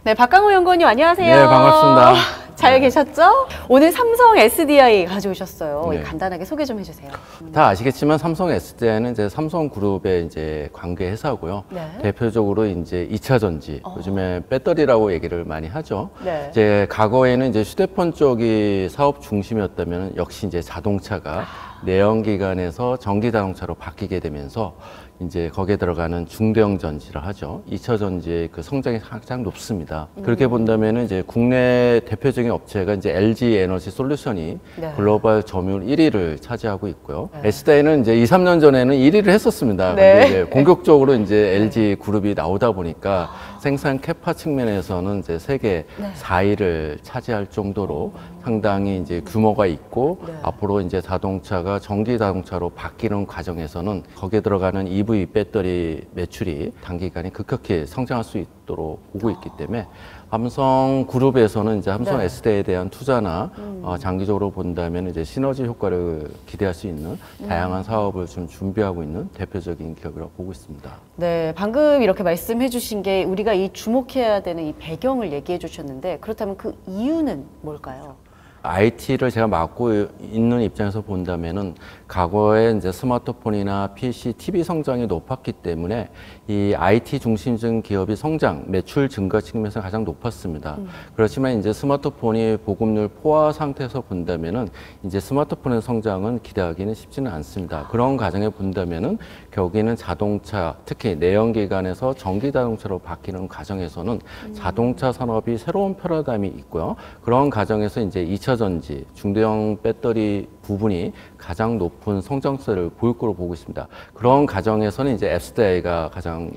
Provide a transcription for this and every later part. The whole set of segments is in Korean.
네, 박강호 연구원님 안녕하세요. 네, 반갑습니다. 잘 계셨죠? 오늘 삼성 SDI 가져오셨어요. 네. 간단하게 소개 좀 해주세요. 다 아시겠지만 삼성 SDI는 이제 삼성그룹의 이제 관계 회사고요. 네. 대표적으로 이제 2차 전지, 요즘에 배터리라고 얘기를 많이 하죠. 네. 이제 과거에는 이제 휴대폰 쪽이 사업 중심이었다면 역시 이제 자동차가 내연기관에서 전기 자동차로 바뀌게 되면서 이제 거기에 들어가는 중대형 전지를 하죠. 2차 전지의 그 성장이 가장 높습니다. 그렇게 본다면은 이제 국내 대표적인 업체가 이제 LG 에너지 솔루션이 네. 글로벌 점유율 1위를 차지하고 있고요. SDI는 이제 2, 3년 전에는 1위를 했었습니다. 네. 근데 이제 본격적으로 이제 LG 그룹이 나오다 보니까 생산 캐파 측면에서는 이제 세계 4위를 차지할 정도로 상당히 이제 규모가 있고 앞으로 이제 자동차가 전기 자동차로 바뀌는 과정에서는 거기에 들어가는 EV 배터리 매출이 단기간에 급격히 성장할 수 있도록 보고 있기 때문에 삼성그룹에서는 이제 삼성 SDI에 대한 투자나 장기적으로 본다면 이제 시너지 효과를 기대할 수 있는 다양한 사업을 좀 준비하고 있는 대표적인 기업이라고 보고 있습니다. 네, 방금 이렇게 말씀해 주신 게 우리가 이 주목해야 되는 이 배경을 얘기해 주셨는데 그렇다면 그 이유는 뭘까요? IT를 제가 맡고 있는 입장에서 본다면은 과거에 이제 스마트폰이나 PC, TV 성장이 높았기 때문에 이 IT 중심적인 기업이 성장, 매출 증가 측면에서 가장 높았습니다. 그렇지만 이제 스마트폰이 보급률 포화 상태에서 본다면은 이제 스마트폰의 성장은 기대하기는 쉽지는 않습니다. 그런 과정에 본다면은 결국에는 자동차, 특히 내연기관에서 전기 자동차로 바뀌는 과정에서는 자동차 산업이 새로운 패러다임이 있고요. 그런 과정에서 이제 2차 전지, 중대형 배터리 부분이 가장 높은 성장세를 보일 거로 보고 있습니다. 그런 과정에서는 이제 SDI가 가장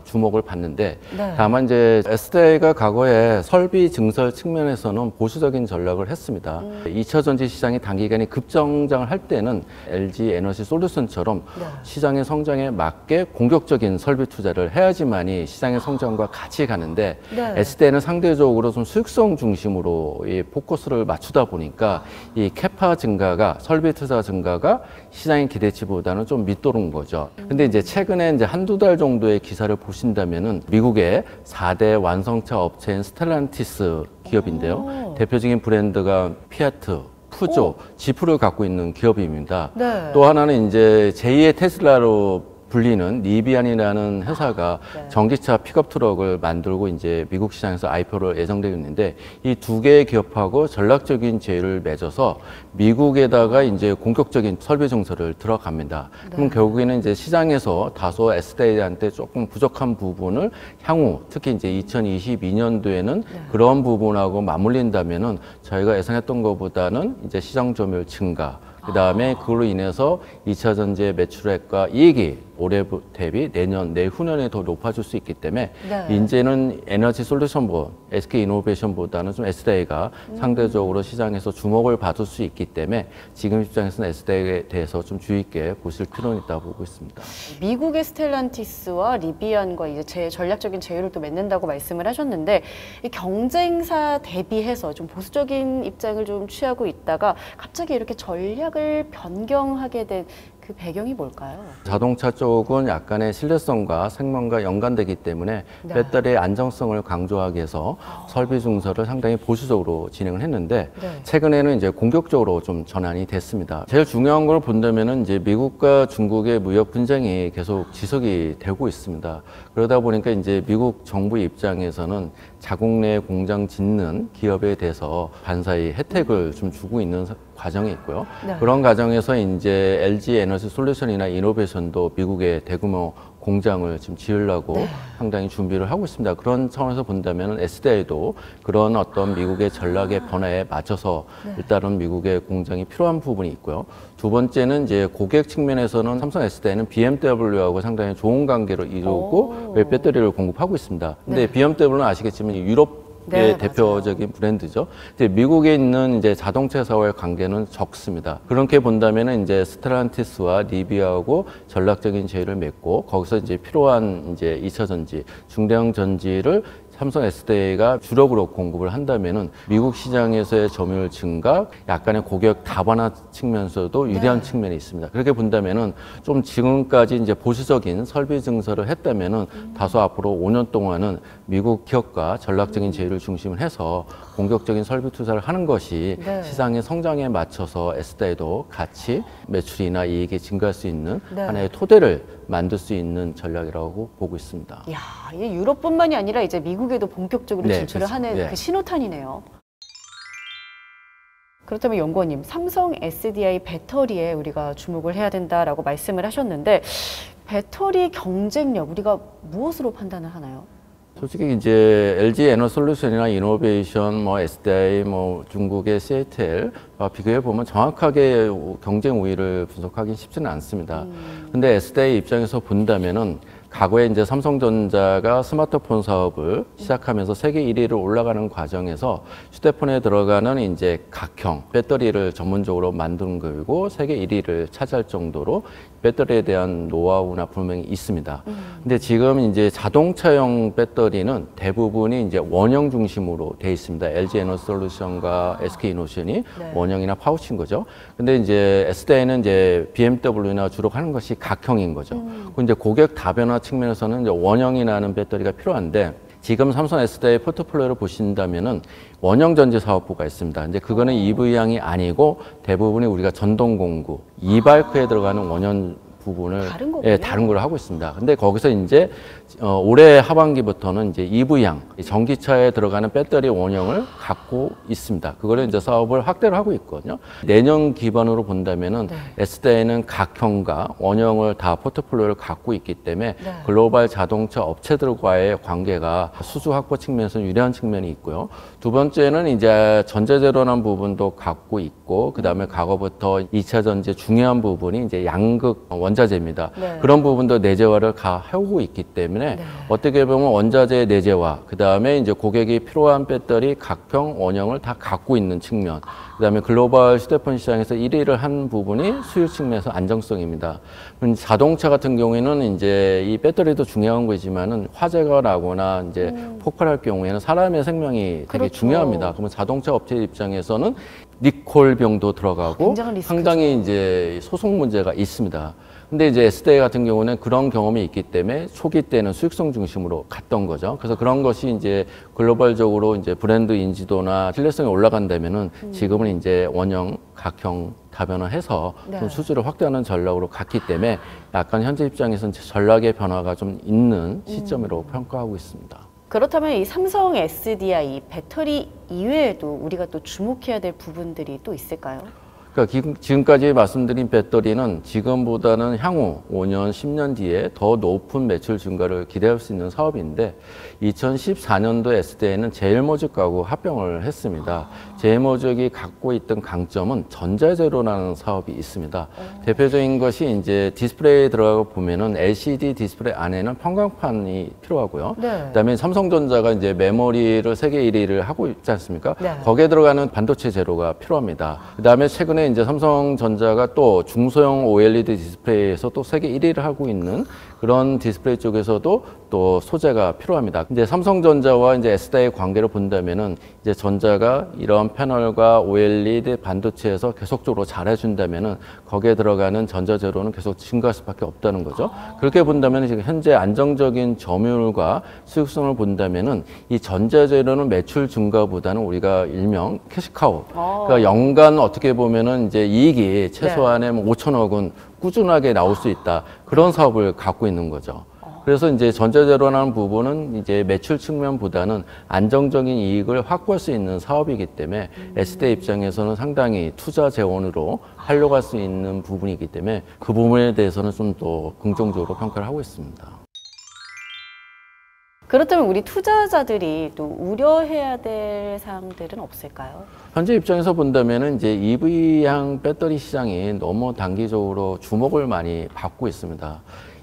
주목을 받는데 다만 이제 SDI가 과거에 설비 증설 측면에서는 보수적인 전략을 했습니다. 2차 전지 시장이 단기간에 급성장을 할 때는 LG 에너지 솔루션처럼 시장의 성장에 맞게 공격적인 설비 투자를 해야지만이 시장의 성장과 같이 가는데 SDI는 상대적으로 좀 수익성 중심으로 이 포커스를 맞추다 보니까 이 캐파 증가가 설비 투자 증가가 시장의 기대치보다는 좀 밑도는 거죠. 근데 이제 최근에 이제 한두 달 정도의 기사를 보신다면은 미국의 4대 완성차 업체인 스텔란티스 기업인데요. 대표적인 브랜드가 피아트, 푸조, 지프를 갖고 있는 기업입니다. 또 하나는 이제 제2의 테슬라로 불리는 리비안이라는 회사가 전기차 픽업 트럭을 만들고 이제 미국 시장에서 IPO를 예정되고 있는데 이 두 개의 기업하고 전략적인 제휴를 맺어서 미국에다가 이제 공격적인 설비 증설을 들어갑니다. 그럼 결국에는 이제 시장에서 다소 SDI한테 조금 부족한 부분을 향후 특히 이제 2022년도에는 그런 부분하고 맞물린다면은 저희가 예상했던 것보다는 이제 시장 점유율 증가 그 다음에 그걸로 인해서 2차 전지의 매출액과 이익이 올해 대비 내년, 내후년에 더 높아질 수 있기 때문에 이제는 에너지 솔루션보, SK 이노베이션보다는 좀 SDI가 상대적으로 시장에서 주목을 받을 수 있기 때문에 지금 입장에서는 SDI에 대해서 좀 주의 있게 보실 필요는 있다고 보고 있습니다. 미국의 스텔란티스와 리비안과 이제 전략적인 제휴를 또 맺는다고 말씀을 하셨는데 이 경쟁사 대비해서 좀 보수적인 입장을 좀 취하고 있다가 갑자기 이렇게 전략을 변경하게 된 그 배경이 뭘까요? 자동차 쪽은 약간의 신뢰성과 생명과 연관되기 때문에 배터리의 안정성을 강조하기 위해서 설비 증설을 상당히 보수적으로 진행을 했는데 최근에는 이제 공격적으로 좀 전환이 됐습니다. 제일 중요한 걸 본다면은 이제 미국과 중국의 무역 분쟁이 계속 지속이 되고 있습니다. 그러다 보니까 이제 미국 정부 입장에서는 자국 내 공장 짓는 기업에 대해서 반사의 혜택을 좀 주고 있는 과정이 있고요. 그런 과정에서 이제 LG 에너지 솔루션이나 이노베이션도 미국의 대규모 공장을 지금 지으려고 상당히 준비를 하고 있습니다. 그런 차원에서 본다면 SDI도 그런 어떤 미국의 전략의 변화에 맞춰서 일단은 미국의 공장이 필요한 부분이 있고요. 두 번째는 이제 고객 측면에서는 삼성 SDI는 BMW하고 상당히 좋은 관계를 이루고 배터리를 공급하고 있습니다. 근데 BMW는 아시겠지만 유럽 대표적인 브랜드죠. 근데 미국에 있는 이제 자동차 회사와의 관계는 적습니다. 그렇게 본다면은 이제 스텔란티스와 리비아하고 전략적인 제휴를 맺고 거기서 이제 필요한 이제 2차 전지, 중대형 전지를 삼성 SDI가 주력으로 공급을 한다면은 미국 시장에서의 점유율 증가, 약간의 고객 다변화 측면에서도 유리한 측면이 있습니다. 그렇게 본다면은 좀 지금까지 이제 보수적인 설비 증설을 했다면은 다소 앞으로 5년 동안은 미국 기업과 전략적인 제휴를 중심을 해서 공격적인 설비 투자를 하는 것이 시장의 성장에 맞춰서 SDI도 같이 매출이나 이익이 증가할 수 있는 하나의 토대를 만들 수 있는 전략이라고 보고 있습니다. 이야, 이게 유럽뿐만이 아니라 이제 미국에도 본격적으로 진출을 그렇죠. 하는 그 신호탄이네요. 그렇다면 연구원님, 삼성 SDI 배터리에 우리가 주목을 해야 된다라고 말씀을 하셨는데 배터리 경쟁력 우리가 무엇으로 판단을 하나요? 솔직히 이제 LG 에너솔루션이나 이노베이션, SDI, 중국의 CATL과 비교해 보면 정확하게 경쟁 우위를 분석하기 쉽지는 않습니다. 근데 SDI 입장에서 본다면은 과거에 이제 삼성전자가 스마트폰 사업을 시작하면서 세계 1위로 올라가는 과정에서 휴대폰에 들어가는 이제 각형 배터리를 전문적으로 만드는 거고 세계 1위를 차지할 정도로 배터리에 대한 노하우나 분명히 있습니다. 근데 지금 이제 자동차용 배터리는 대부분이 이제 원형 중심으로 돼 있습니다. LG 에너솔루션과 SK 이노션이 원형이나 파우치인 거죠. 근데 이제 SDI는 이제 BMW나 주로 하는 것이 각형인 거죠. 그 이제 고객 다변화 측면에서는 이제 원형이 나는 배터리가 필요한데 지금 삼성 SDI 포트폴리오를 보신다면은 원형 전지 사업부가 있습니다. 이제 그거는 EV향이 아니고 대부분이 우리가 전동 공구, 이바이크에 들어가는 원형 부분을 다른 걸 하고 있습니다. 근데 거기서 이제 올해 하반기부터는 이제 EV향, 전기차에 들어가는 배터리 원형을 갖고 있습니다. 그거를 이제 사업을 확대를 하고 있거든요. 내년 기반으로 본다면은 SDI는 각형과 원형을 다 포트폴리오를 갖고 있기 때문에 글로벌 자동차 업체들과의 관계가 수주 확보 측면에서 유리한 측면이 있고요. 두 번째는 이제 전자재료라는 부분도 갖고 있고, 그 다음에 과거부터 2차 전지 중요한 부분이 이제 양극 원자재입니다. 그런 부분도 내재화를 해오고 있기 때문에 어떻게 보면 원자재 내재화, 그 다음에 이제 고객이 필요한 배터리 각형 원형을 다 갖고 있는 측면, 그 다음에 글로벌 휴대폰 시장에서 1위를 한 부분이 수요 측면에서 안정성입니다. 자동차 같은 경우에는 이제 이 배터리도 중요한 거지만은 화재가 나거나 이제 폭발할 경우에는 사람의 생명이 되게 중요합니다. 그러면 자동차 업체 입장에서는 리콜병도 들어가고 상당히 이제 소송 문제가 있습니다. 근데 이제 SDI 같은 경우는 그런 경험이 있기 때문에 초기 때는 수익성 중심으로 갔던 거죠. 그래서 그런 것이 이제 글로벌적으로 이제 브랜드 인지도나 신뢰성이 올라간다면은 지금은 이제 원형, 각형 다변화해서 좀 수주를 확대하는 전략으로 갔기 때문에 약간 현재 입장에서는 전략의 변화가 좀 있는 시점으로 평가하고 있습니다. 그렇다면 이 삼성 SDI 배터리 이외에도 우리가 또 주목해야 될 부분들이 또 있을까요? 그러니까 지금까지 말씀드린 배터리는 지금보다는 향후 5년, 10년 뒤에 더 높은 매출 증가를 기대할 수 있는 사업인데 2014년도 SDI는 제일모직하고 합병을 했습니다. 제일모직이 갖고 있던 강점은 전자재료라는 사업이 있습니다. 대표적인 것이 이제 디스플레이에 들어가 보면은 LCD 디스플레이 안에는 편광판이 필요하고요. 그다음에 삼성전자가 이제 메모리를 세계 1위를 하고 있지 않습니까? 거기에 들어가는 반도체 재료가 필요합니다. 그다음에 최근에 이제 삼성전자가 또 중소형 OLED 디스플레이에서 또 세계 1위를 하고 있는 그런 디스플레이 쪽에서도 또 소재가 필요합니다. 이제 삼성전자와 이제 SDI의 관계를 본다면은 이제 전자가 이런 패널과 OLED 반도체에서 계속적으로 잘해준다면은 거기에 들어가는 전자재료는 계속 증가할 수밖에 없다는 거죠. 그렇게 본다면 지금 현재 안정적인 점유율과 수익성을 본다면은 이 전자재료는 매출 증가보다는 우리가 일명 캐시카우, 그러니까 연간 어떻게 보면은 이제 이익이 최소한의 5천억 원 꾸준하게 나올 수 있다. 그런 사업을 갖고 있는 거죠. 그래서 이제 전자재료라는 부분은 이제 매출 측면보다는 안정적인 이익을 확보할 수 있는 사업이기 때문에 SDI 입장에서는 상당히 투자 재원으로 하려고 할 수 있는 부분이기 때문에 그 부분에 대해서는 좀 더 긍정적으로 평가를 하고 있습니다. 그렇다면 우리 투자자들이 또 우려해야 될 사항들은 없을까요? 현재 입장에서 본다면은 이제 EV향 배터리 시장이 너무 단기적으로 주목을 많이 받고 있습니다.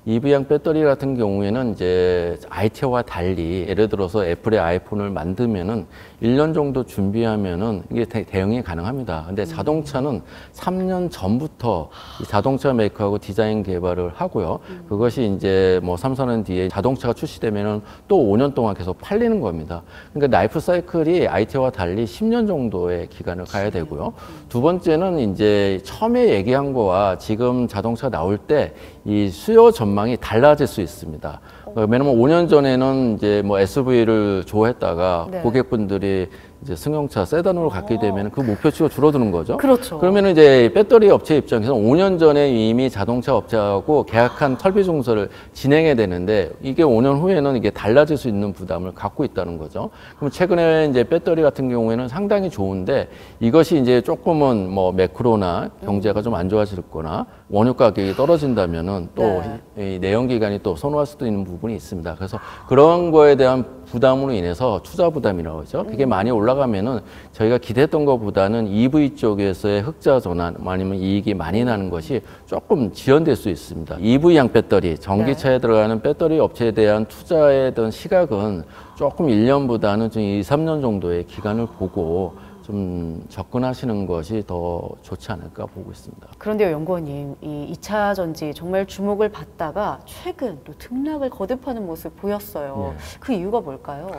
EV향 배터리 같은 경우에는 이제 IT와 달리 예를 들어서 애플의 아이폰을 만들면은 1년 정도 준비하면은 이게 대응이 가능합니다. 근데 자동차는 3년 전부터 이 자동차 메이커하고 디자인 개발을 하고요. 그것이 이제 뭐 3, 4년 뒤에 자동차가 출시되면은 또 5년 동안 계속 팔리는 겁니다. 그러니까 라이프 사이클이 IT와 달리 10년 정도의 기간을 가야 되고요. 두 번째는 이제 처음에 얘기한 거와 지금 자동차 나올 때 이 수요 전망이 달라질 수 있습니다. 왜냐면 5년 전에는 이제 뭐 SUV를 좋아했다가 네. 고객분들이 이제 승용차 세단으로 갖게 되면 그 목표치가 줄어드는 거죠. 그렇죠. 그러면 이제 배터리 업체 입장에서 5년 전에 이미 자동차 업체하고 계약한 설비 증설을 진행해야 되는데 이게 5년 후에는 이게 달라질 수 있는 부담을 갖고 있다는 거죠. 그럼 최근에 이제 배터리 같은 경우에는 상당히 좋은데 이것이 이제 조금은 뭐 매크로나 경제가 좀 안 좋아지거나 원유 가격이 떨어진다면은 또 이 내연 기관이 또 선호할 수도 있는 부분이 있습니다. 그래서 그런 거에 대한 부담으로 인해서 투자 부담이라고 하죠. 그게 많이 올라가면은 저희가 기대했던 것보다는 EV 쪽에서의 흑자 전환 아니면 이익이 많이 나는 것이 조금 지연될 수 있습니다. EV형 배터리, 전기차에 들어가는 배터리 업체에 대한 투자에 대한 시각은 조금 1년보다는 좀 2, 3년 정도의 기간을 보고 좀 접근하시는 것이 더 좋지 않을까 보고 있습니다. 그런데요, 연구원님, 이 2차 전지 정말 주목을 받다가 최근 또 등락을 거듭하는 모습 보였어요. 그 이유가 뭘까요?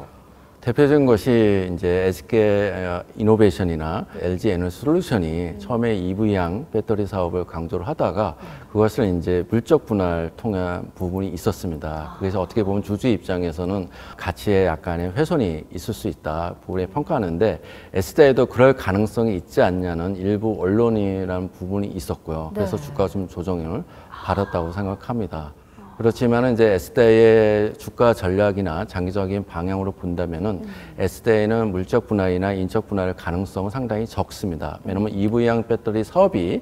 대표적인 것이 이제 SK 이노베이션이나 LG 에너지 솔루션이 처음에 EV형 배터리 사업을 강조를 하다가 그것을 이제 물적 분할 통한 부분이 있었습니다. 그래서 어떻게 보면 주주 입장에서는 가치에 약간의 훼손이 있을 수 있다 부분에 평가하는데 S사에도 그럴 가능성이 있지 않냐는 일부 언론이라는 부분이 있었고요. 그래서 주가 좀 조정을 받았다고 생각합니다. 그렇지만 이제 S대의 주가 전략이나 장기적인 방향으로 본다면은 S대에는 물적 분할이나 인적 분할 가능성은 상당히 적습니다. 왜냐하면 EV형 배터리 사업이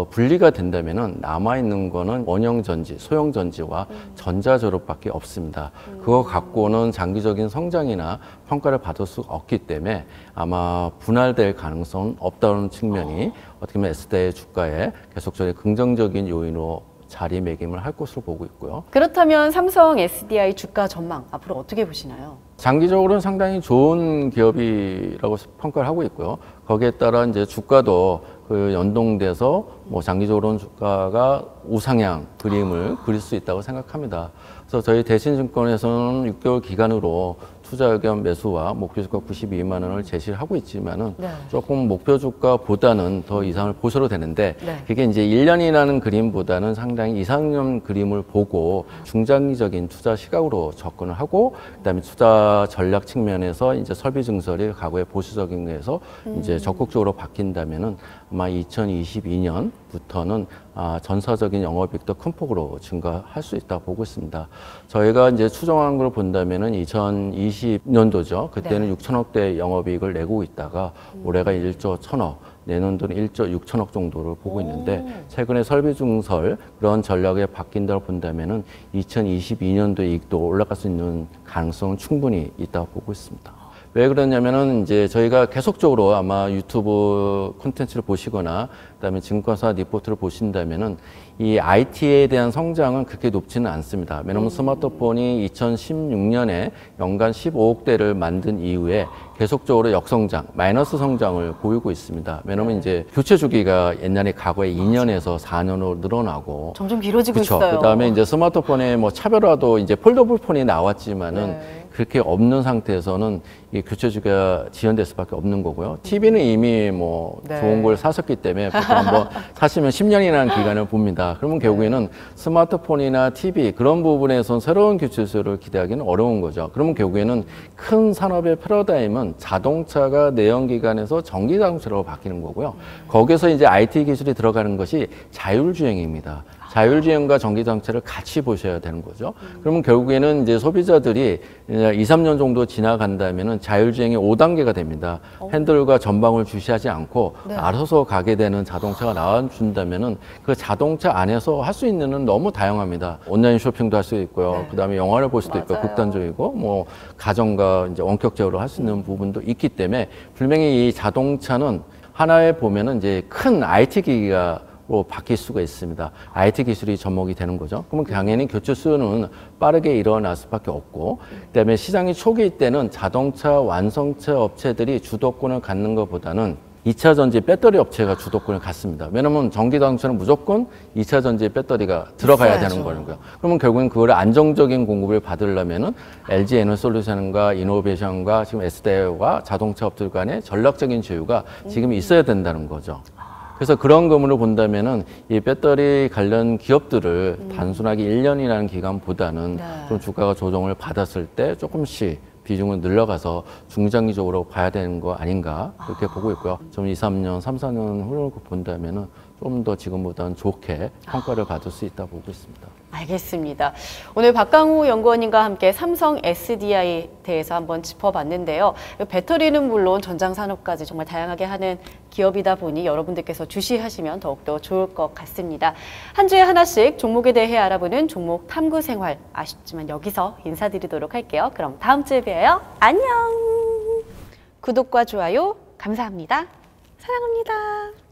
분리가 된다면은 남아 있는 거는 원형 전지, 소형 전지와 전자 졸업밖에 없습니다. 그거 갖고는 장기적인 성장이나 평가를 받을 수 없기 때문에 아마 분할될 가능성은 없다는 측면이 어떻게 보면 S대의 주가에 계속적인 긍정적인 요인으로 자리매김을 할 것으로 보고 있고요. 그렇다면 삼성 SDI 주가 전망 앞으로 어떻게 보시나요? 장기적으로는 상당히 좋은 기업이라고 평가를 하고 있고요. 거기에 따라 이제 주가도 그 연동돼서 뭐 장기적으로는 주가가 우상향 그림을 그릴 수 있다고 생각합니다. 그래서 저희 대신증권에서는 6개월 기간으로 투자 의견 매수와 목표 주가 92만 원을 제시를 하고 있지만은 조금 목표 주가보다는 더 이상을 보셔도 되는데 그게 이제 1년이라는 그림보다는 상당히 2, 3년 그림을 보고 중장기적인 투자 시각으로 접근을 하고 그다음에 투자 전략 측면에서 이제 설비 증설이 과거의 보수적인 거에서 이제 적극적으로 바뀐다면은 아마 2022년부터는 전사적인 영업이익도 큰 폭으로 증가할 수 있다 보고 있습니다. 저희가 이제 추정한 걸 본다면은 2020년도죠. 그때는 6천억대 영업이익을 내고 있다가 올해가 1조 1천억, 내년도는 1조 6천억 정도를 보고 있는데 최근에 설비 증설 그런 전략에 바뀐다고 본다면은 2022년도 이익도 올라갈 수 있는 가능성은 충분히 있다고 보고 있습니다. 왜 그러냐면은 이제 저희가 계속적으로 아마 유튜브 콘텐츠를 보시거나 그다음에 증권사 리포트를 보신다면은 이 IT에 대한 성장은 그렇게 높지는 않습니다. 왜냐하면 스마트폰이 2016년에 연간 15억 대를 만든 이후에 계속적으로 역성장, 마이너스 성장을 보이고 있습니다. 왜냐하면 이제 교체 주기가 옛날에 과거에 2년에서 4년으로 늘어나고 점점 길어지고 있어요. 그다음에 이제 스마트폰에 뭐 차별화도 이제 폴더블 폰이 나왔지만은 그렇게 없는 상태에서는 이 교체 주기가 지연될 수밖에 없는 거고요. TV는 이미 뭐 좋은 걸 사셨기 때문에 보통 한번 사시면 10년이라는 기간을 봅니다. 그러면 결국에는 스마트폰이나 TV 그런 부분에선 새로운 교체수를 기대하기는 어려운 거죠. 그러면 결국에는 큰 산업의 패러다임은 자동차가 내연기관에서 전기자동차로 바뀌는 거고요. 거기서 이제 IT 기술이 들어가는 것이 자율주행입니다. 자율주행과 전기자동차를 같이 보셔야 되는 거죠. 그러면 결국에는 이제 소비자들이 2, 3년 정도 지나간다면은 자율주행이 5단계가 됩니다. 핸들과 전방을 주시하지 않고 알아서 가게 되는 자동차가 나와준다면은 그 자동차 안에서 할 수 있는 건 너무 다양합니다. 온라인 쇼핑도 할 수 있고요. 그다음에 영화를 볼 수도 있고 극단적이고 뭐 가정과 이제 원격적으로 할 수 있는 부분도 있기 때문에 분명히 이 자동차는 하나에 보면은 이제 큰 IT 기기가 바뀔 수가 있습니다. IT 기술이 접목이 되는 거죠. 그러면 당연히 교체 수요는 빠르게 일어날 수밖에 없고, 그다음에 시장이 초기일 때는 자동차 완성차 업체들이 주도권을 갖는 것보다는 2차 전지 배터리 업체가 주도권을 갖습니다. 왜냐하면 전기 자동차는 무조건 2차 전지 배터리가 들어가야 있어야죠. 되는 거니까요. 그러면 결국엔 그걸 안정적인 공급을 받으려면은 LG 에너솔루션과 이노베이션과 지금 SDI와 자동차 업들 간의 전략적인 제휴가 지금 있어야 된다는 거죠. 그래서 그런 점으로 본다면은 이 배터리 관련 기업들을 단순하게 1년이라는 기간보다는 네. 좀 주가가 조정을 받았을 때 조금씩 비중을 늘려가서 중장기적으로 봐야 되는 거 아닌가 그렇게 보고 있고요. 좀 2, 3년, 3, 4년 후를 본다면은 좀 더 지금보다는 좋게 평가를 받을 수 있다 보고 있습니다. 알겠습니다. 오늘 박강우 연구원님과 함께 삼성 SDI에 대해서 한번 짚어봤는데요. 배터리는 물론 전장산업까지 정말 다양하게 하는 기업이다 보니 여러분들께서 주시하시면 더욱더 좋을 것 같습니다. 한 주에 하나씩 종목에 대해 알아보는 종목 탐구 생활, 아쉽지만 여기서 인사드리도록 할게요. 그럼 다음 주에 봬요. 안녕. 구독과 좋아요 감사합니다. 사랑합니다.